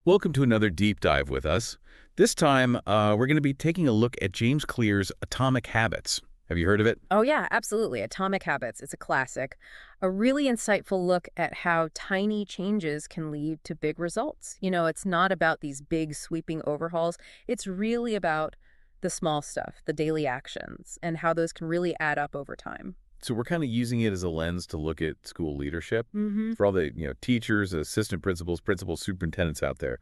Welcome to another deep dive with us. This time, we're going to be taking a look at James Clear's Atomic Habits. Have you heard of it? Oh, yeah, absolutely. Atomic Habits. It's a classic. A really insightful look at how tiny changes can lead to big results. It's not about these big sweeping overhauls. It's really about the small stuff, the daily actions, and how those can really add up over time. So we're kind of using it as a lens to look at school leadership Mm-hmm. for all the teachers, assistant principals, principals, superintendents out there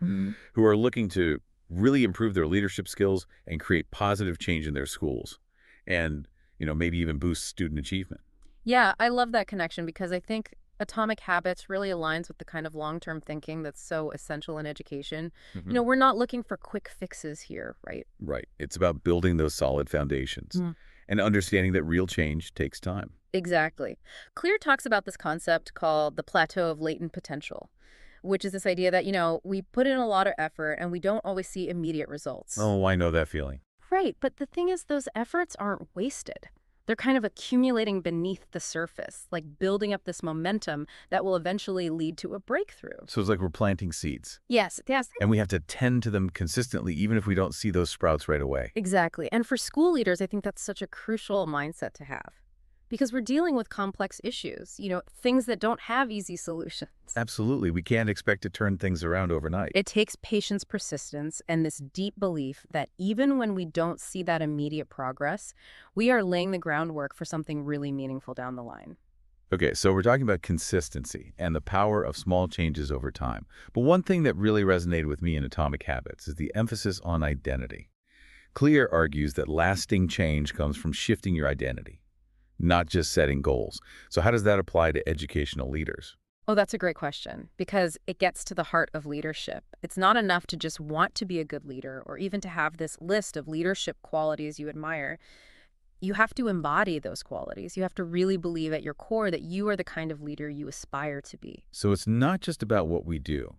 who are looking to really improve their leadership skills and create positive change in their schools, and maybe even boost student achievement. Yeah, I love that connection because I think Atomic Habits really aligns with the kind of long-term thinking that's so essential in education. Hmm. We're not looking for quick fixes here, right? Right. It's about building those solid foundations and understanding that real change takes time. Exactly. Clear talks about this concept called the plateau of latent potential, which is this idea that, we put in a lot of effort and we don't always see immediate results. Oh, I know that feeling. Right, but the thing is, those efforts aren't wasted. They're kind of accumulating beneath the surface, like building up this momentum that will eventually lead to a breakthrough. So it's like we're planting seeds, Yes, yes, and we have to tend to them consistently, even if we don't see those sprouts right away. exactly. And for school leaders, I think that's such a crucial mindset to have because we're dealing with complex issues, things that don't have easy solutions. Absolutely. We can't expect to turn things around overnight. It takes patience, persistence, and this deep belief that even when we don't see that immediate progress, we are laying the groundwork for something really meaningful down the line. Okay, so we're talking about consistency and the power of small changes over time. But one thing that really resonated with me in Atomic Habits is the emphasis on identity. Clear argues that lasting change comes from shifting your identity, not just setting goals. So how does that apply to educational leaders? Oh, that's a great question because it gets to the heart of leadership. It's not enough to just want to be a good leader or even to have this list of leadership qualities you admire. You have to embody those qualities. You have to really believe at your core that you are the kind of leader you aspire to be. So it's not just about what we do,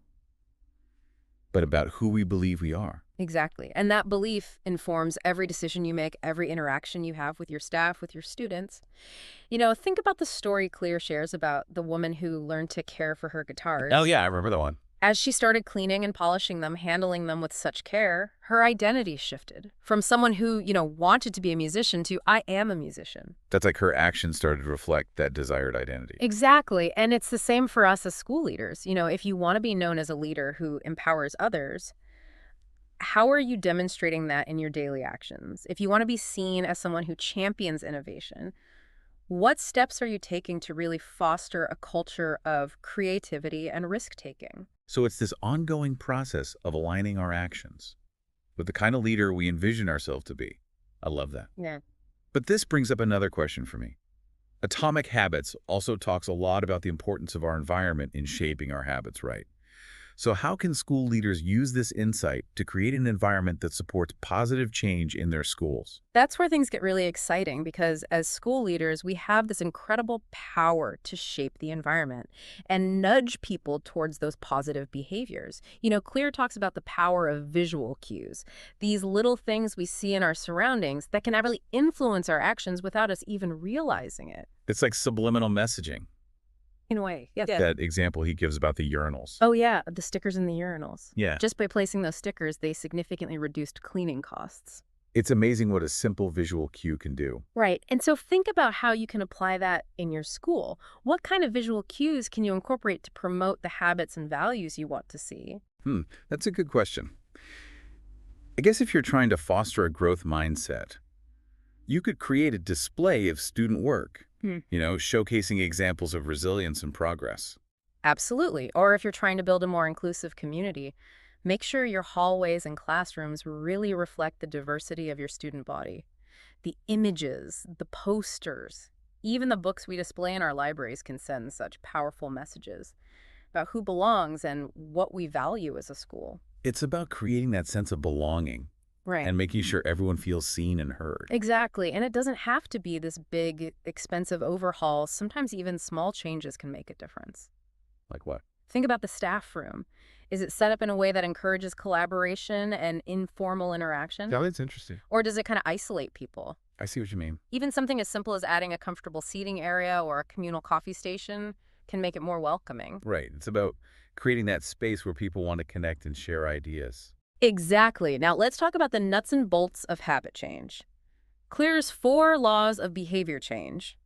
but about who we believe we are. Exactly. And that belief informs every decision you make, every interaction you have with your staff, with your students. Think about the story Clear shares about the woman who learned to care for her Oh, guitars. yeah, I remember that one. As she started cleaning and polishing them, handling them with such care, her identity shifted from someone who, wanted to be a musician to I am a musician. That's like her actions started to reflect that desired identity. Exactly. And it's the same for us as school leaders. If you want to be known as a leader who empowers others, how are you demonstrating that in your daily actions? If you want to be seen as someone who champions innovation, what steps are you taking to really foster a culture of creativity and risk-taking? So it's this ongoing process of aligning our actions with the kind of leader we envision ourselves to be. I love that. Yeah. But this brings up another question for me. Atomic Habits also talks a lot about the importance of our environment in shaping our habits, right? So how can school leaders use this insight to create an environment that supports positive change in their schools? That's where things get really exciting because as school leaders, we have this incredible power to shape the environment and nudge people towards those positive behaviors. Clear talks about the power of visual cues, these little things we see in our surroundings that can really influence our actions without us even realizing it. It's like subliminal messaging. In a way, yes. Yeah. That example he gives about the urinals. Oh, yeah, the stickers in the urinals. Yeah. Just by placing those stickers, they significantly reduced cleaning costs. It's amazing what a simple visual cue can do. Right. And so think about how you can apply that in your school. What kind of visual cues can you incorporate to promote the habits and values you want to see? That's a good question. I guess if you're trying to foster a growth mindset, you could create a display of student work, showcasing examples of resilience and progress. Absolutely. Or if you're trying to build a more inclusive community, make sure your hallways and classrooms really reflect the diversity of your student body. The images, the posters, even the books we display in our libraries can send such powerful messages about who belongs and what we value as a school. It's about creating that sense of belonging Right. and making sure everyone feels seen and heard. Exactly. And it doesn't have to be this big, expensive overhaul. Sometimes even small changes can make a difference. Like what? Think about the staff room. Is it set up in a way that encourages collaboration and informal interaction? Yeah, that's interesting. Or does it kind of isolate people? I see what you mean. Even something as simple as adding a comfortable seating area or a communal coffee station can make it more welcoming. Right. It's about creating that space where people want to connect and share ideas. Exactly. Now let's talk about the nuts and bolts of habit change. Clear's 4 laws of behavior change.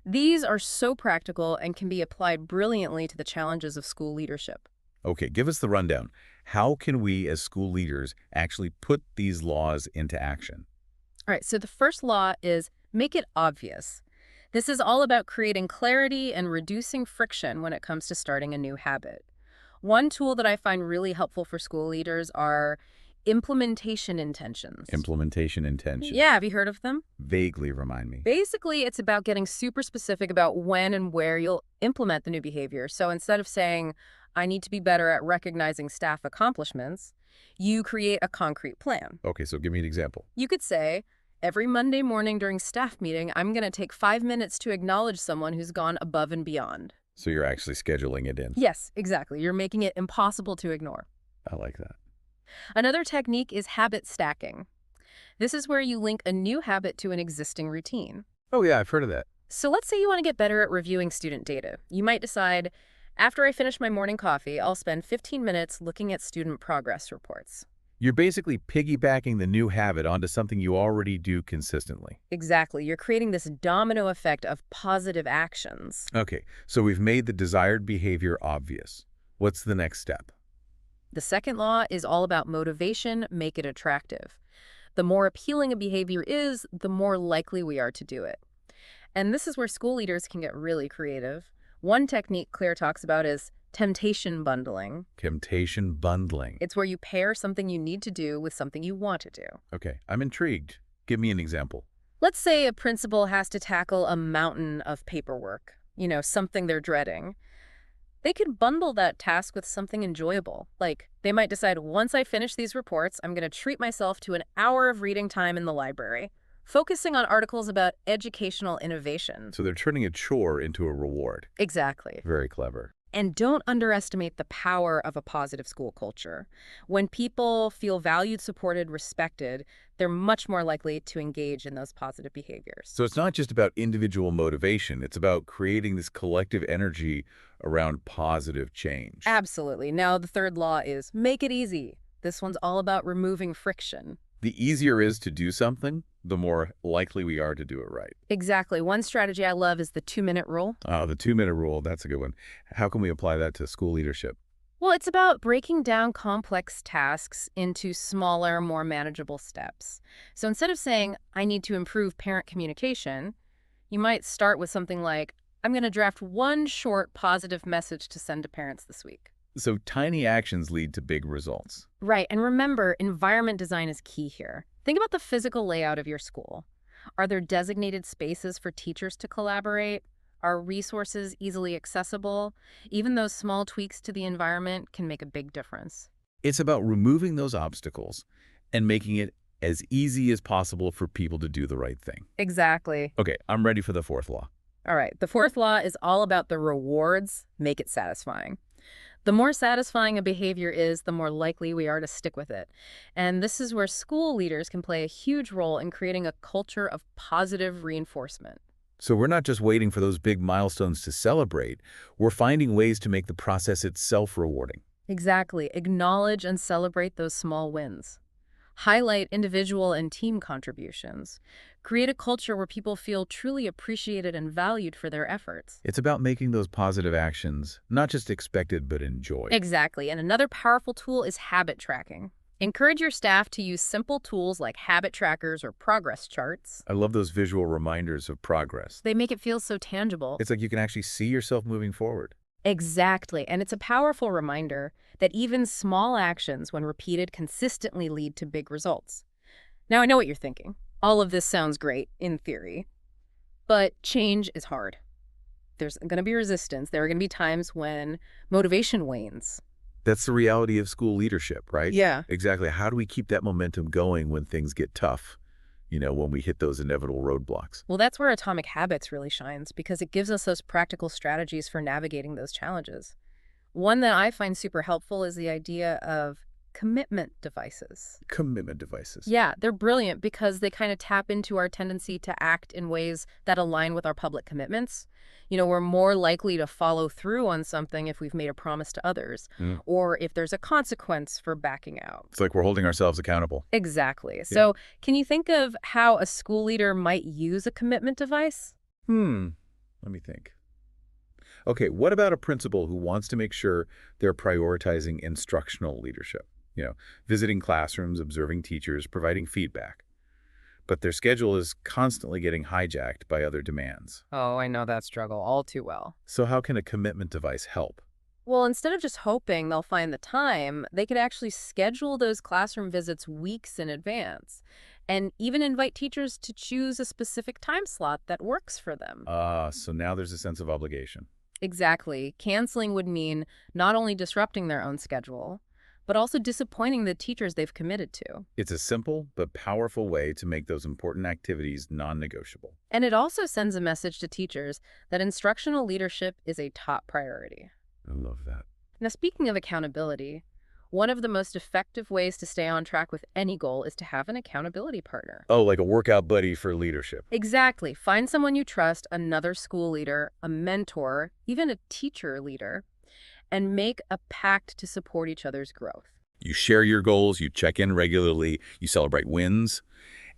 These are so practical and can be applied brilliantly to the challenges of school leadership. Okay, give us the rundown. How can we as school leaders actually put these laws into action? All right, so the first law is make it obvious. This is all about creating clarity and reducing friction when it comes to starting a new habit. One tool that I find really helpful for school leaders are implementation intentions. Implementation intention. Yeah, have you heard of them? Vaguely remind me. Basically, it's about getting super specific about when and where you'll implement the new behavior. So instead of saying, I need to be better at recognizing staff accomplishments, you create a concrete plan. Okay, so give me an example. You could say, every Monday morning during staff meeting, I'm going to take 5 minutes to acknowledge someone who's gone above and beyond. So you're actually scheduling it in. Yes, exactly. You're making it impossible to ignore. I like that. Another technique is habit stacking. This is where you link a new habit to an existing routine. Oh yeah, I've heard of that. So let's say you want to get better at reviewing student data. You might decide, after I finish my morning coffee, I'll spend 15 minutes looking at student progress reports. You're basically piggybacking the new habit onto something you already do consistently. Exactly. You're creating this domino effect of positive actions. Okay, so we've made the desired behavior obvious. What's the next step? The second law is all about motivation, make it attractive. The more appealing a behavior is, the more likely we are to do it. And this is where school leaders can get really creative. One technique Claire talks about is temptation bundling. Temptation bundling. It's where you pair something you need to do with something you want to do. Okay, I'm intrigued. Give me an example. Let's say a principal has to tackle a mountain of paperwork, something they're dreading. They could bundle that task with something enjoyable. Like, they might decide, once I finish these reports, I'm going to treat myself to an hour of reading time in the library, focusing on articles about educational innovation. So they're turning a chore into a reward. Exactly. Very clever. And don't underestimate the power of a positive school culture. When people feel valued, supported, respected, they're much more likely to engage in those positive behaviors. So it's not just about individual motivation. It's about creating this collective energy around positive change. Absolutely. Now, the third law is make it easy. This one's all about removing friction. The easier it is to do something, the more likely we are to do it right. Exactly. One strategy I love is the 2-minute rule. The 2-minute rule, that's a good one. How can we apply that to school leadership? Well, it's about breaking down complex tasks into smaller, more manageable steps. So instead of saying, I need to improve parent communication, you might start with something like, I'm going to draft one short positive message to send to parents this week. So tiny actions lead to big results. Right. And remember, environment design is key here. Think about the physical layout of your school. Are there designated spaces for teachers to collaborate? Are resources easily accessible? Even those small tweaks to the environment can make a big difference. It's about removing those obstacles and making it as easy as possible for people to do the right thing. Exactly. Okay, I'm ready for the fourth law. All right. The fourth law is all about the rewards. Make it satisfying. The more satisfying a behavior is, the more likely we are to stick with it. And this is where school leaders can play a huge role in creating a culture of positive reinforcement. So we're not just waiting for those big milestones to celebrate. We're finding ways to make the process itself rewarding. Exactly. Acknowledge and celebrate those small wins. Highlight individual and team contributions. Create a culture where people feel truly appreciated and valued for their efforts. It's about making those positive actions not just expected but enjoyed. Exactly. And another powerful tool is habit tracking. Encourage your staff to use simple tools like habit trackers or progress charts. I love those visual reminders of progress. They make it feel so tangible. It's like you can actually see yourself moving forward. Exactly. And it's a powerful reminder that even small actions, when repeated, consistently lead to big results. Now, I know what you're thinking. All of this sounds great in theory, but change is hard. There's going to be resistance. There are going to be times when motivation wanes. That's the reality of school leadership, right? Yeah. Exactly. How do we keep that momentum going when things get tough? When we hit those inevitable roadblocks. Well, that's where Atomic Habits really shines, because it gives us those practical strategies for navigating those challenges. One that I find super helpful is the idea of commitment devices. Commitment devices. Yeah, they're brilliant because they kind of tap into our tendency to act in ways that align with our public commitments. We're more likely to follow through on something if we've made a promise to others, Mm. or if there's a consequence for backing out. It's like we're holding ourselves accountable. Exactly. Yeah. So, can you think of how a school leader might use a commitment device? Let me think. Okay, what about a principal who wants to make sure they're prioritizing instructional leadership? Visiting classrooms, observing teachers, providing feedback. But their schedule is constantly getting hijacked by other demands. Oh, I know that struggle all too well. So how can a commitment device help? Well, instead of just hoping they'll find the time, they could actually schedule those classroom visits weeks in advance and even invite teachers to choose a specific time slot that works for them. So now there's a sense of obligation. Exactly. Canceling would mean not only disrupting their own schedule, but also disappointing the teachers they've committed to. It's a simple but powerful way to make those important activities non-negotiable. And it also sends a message to teachers that instructional leadership is a top priority. I love that. Now, speaking of accountability, one of the most effective ways to stay on track with any goal is to have an accountability partner. Oh, like a workout buddy for leadership. Exactly. Find someone you trust, another school leader, a mentor, even a teacher leader, and make a pact to support each other's growth. You share your goals, you check in regularly, you celebrate wins,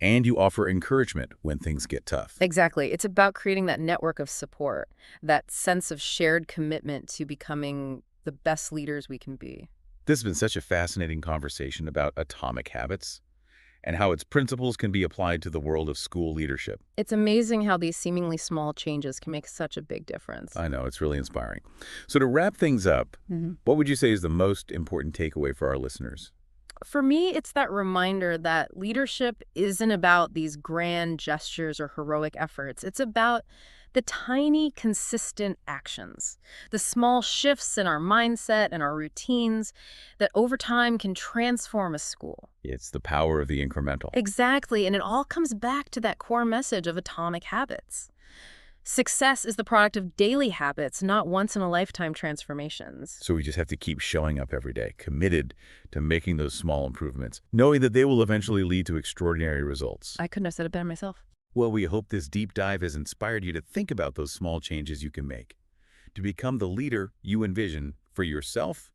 and you offer encouragement when things get tough. Exactly. It's about creating that network of support, that sense of shared commitment to becoming the best leaders we can be. This has been such a fascinating conversation about atomic habits and how its principles can be applied to the world of school leadership. It's amazing how these seemingly small changes can make such a big difference. I know, it's really inspiring. So to wrap things up, what would you say is the most important takeaway for our listeners? For me, it's that reminder that leadership isn't about these grand gestures or heroic efforts. It's about the tiny, consistent actions, the small shifts in our mindset and our routines that over time can transform a school. It's the power of the incremental. Exactly, and it all comes back to that core message of atomic habits. Success is the product of daily habits, not once-in-a-lifetime transformations. So we just have to keep showing up every day, committed to making those small improvements, knowing that they will eventually lead to extraordinary results. I couldn't have said it better myself. Well, we hope this deep dive has inspired you to think about those small changes you can make to become the leader you envision for yourself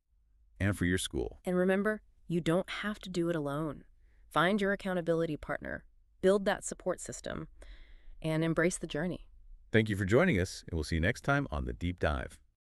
and for your school. And remember, you don't have to do it alone. Find your accountability partner, build that support system, and embrace the journey. Thank you for joining us, and we'll see you next time on The Deep Dive.